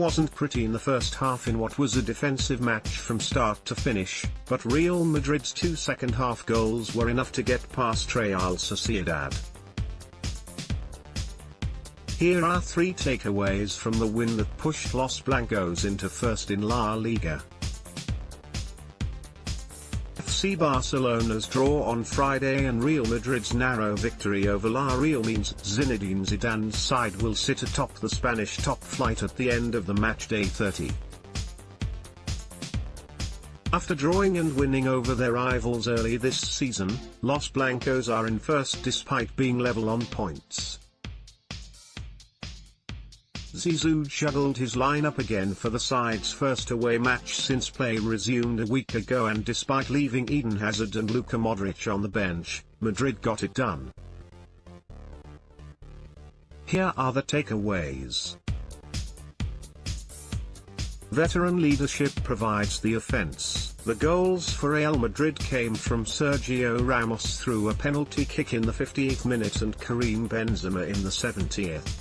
wasn't pretty in the first half in what was a defensive match from start to finish, but Real Madrid's 2 second-half goals were enough to get past Real Sociedad. Here are 3 takeaways from the win that pushed Los Blancos into first in La Liga. FC Barcelona's draw on Friday and Real Madrid's narrow victory over La Real means Zinedine Zidane's side will sit atop the Spanish top flight at the end of the matchday 30. After drawing and winning over their rivals early this season, Los Blancos are in first despite being level on points. Zizou juggled his lineup again for the side's first away match since play resumed a week ago, and despite leaving Eden Hazard and Luka Modric on the bench, Madrid got it done. Here are the takeaways. Veteran leadership provides the offense. The goals for Real Madrid came from Sergio Ramos through a penalty kick in the 50th minute and Karim Benzema in the 70th.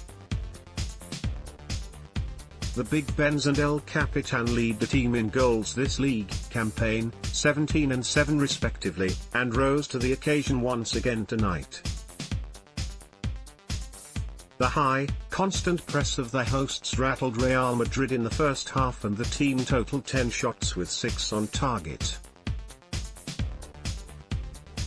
The Big Benz and El Capitan lead the team in goals this league campaign, 17 and 7 respectively, and rose to the occasion once again tonight. The high, constant press of the hosts rattled Real Madrid in the first half, and the team totaled 10 shots with 6 on target.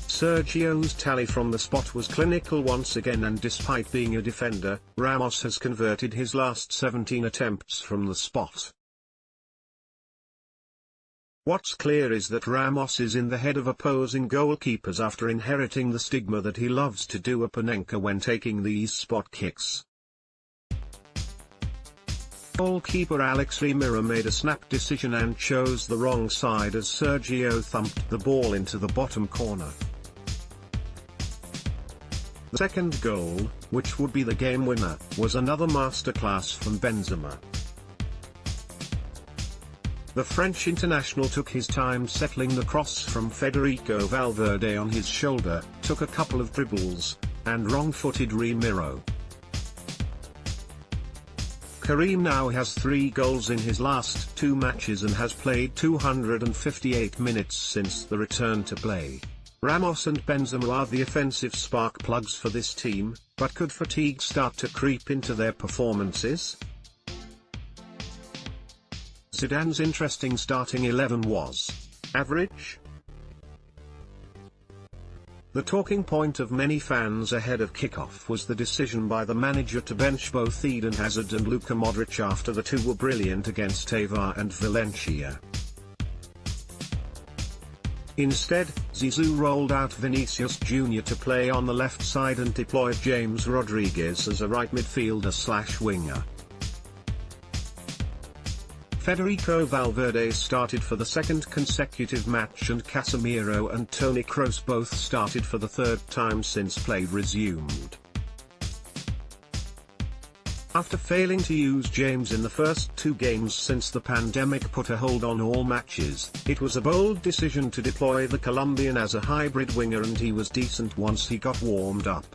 Sergio's tally from the spot was clinical once again, and despite being a defender, Ramos has converted his last 17 attempts from the spot. What's clear is that Ramos is in the head of opposing goalkeepers after inheriting the stigma that he loves to do a Panenka when taking these spot kicks. Goalkeeper Alex Remiro made a snap decision and chose the wrong side as Sergio thumped the ball into the bottom corner. The second goal, which would be the game winner, was another masterclass from Benzema. The French international took his time settling the cross from Federico Valverde on his shoulder, took a couple of dribbles, and wrong-footed Remiro. Karim now has 3 goals in his last 2 matches and has played 258 minutes since the return to play. Ramos and Benzema are the offensive spark plugs for this team, but could fatigue start to creep into their performances? Zidane's interesting starting 11 was average. The talking point of many fans ahead of kickoff was the decision by the manager to bench both Eden Hazard and Luka Modric after the two were brilliant against Eibar and Valencia. Instead, Zizou rolled out Vinicius Jr. to play on the left side and deployed James Rodriguez as a right midfielder/winger. Federico Valverde started for the second consecutive match, and Casemiro and Toni Kroos both started for the third time since play resumed. After failing to use James in the first 2 games since the pandemic put a hold on all matches, it was a bold decision to deploy the Colombian as a hybrid winger, and he was decent once he got warmed up.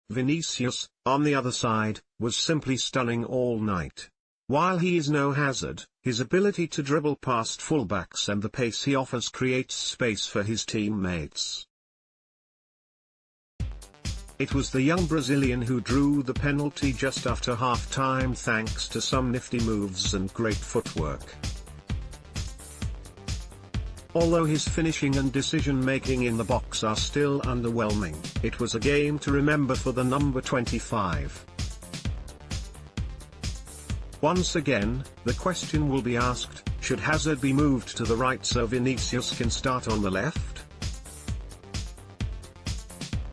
Vinicius, on the other side, was simply stunning all night. While he is no Hazard, his ability to dribble past fullbacks and the pace he offers creates space for his teammates. It was the young Brazilian who drew the penalty just after half-time thanks to some nifty moves and great footwork. Although his finishing and decision-making in the box are still underwhelming, it was a game to remember for the number 25. Once again, the question will be asked, should Hazard be moved to the right so Vinicius can start on the left?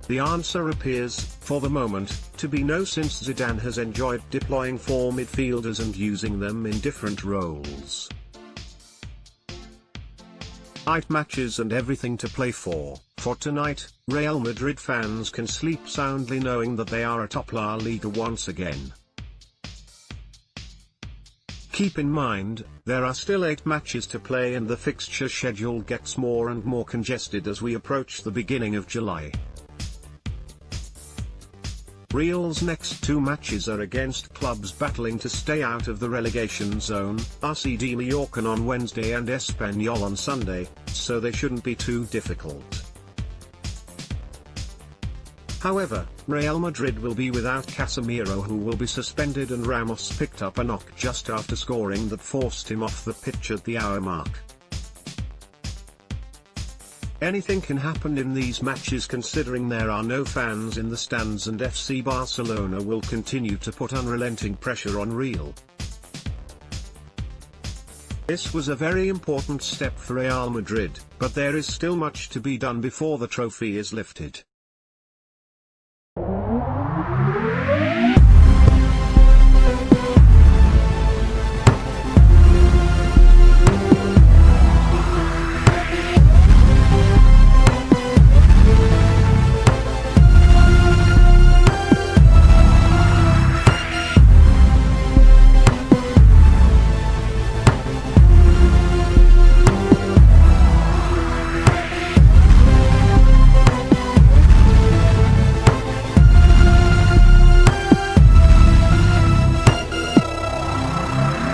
The answer appears, for the moment, to be no, since Zidane has enjoyed deploying 4 midfielders and using them in different roles. Night matches and everything to play for tonight, Real Madrid fans can sleep soundly knowing that they are atop La Liga once again. Keep in mind, there are still 8 matches to play and the fixture schedule gets more and more congested as we approach the beginning of July. Real's next two matches are against clubs battling to stay out of the relegation zone, RCD Mallorca on Wednesday and Espanyol on Sunday, so they shouldn't be too difficult. However, Real Madrid will be without Casemiro, who will be suspended, and Ramos picked up a knock just after scoring that forced him off the pitch at the hour mark. Anything can happen in these matches considering there are no fans in the stands, and FC Barcelona will continue to put unrelenting pressure on Real. This was a very important step for Real Madrid, but there is still much to be done before the trophy is lifted.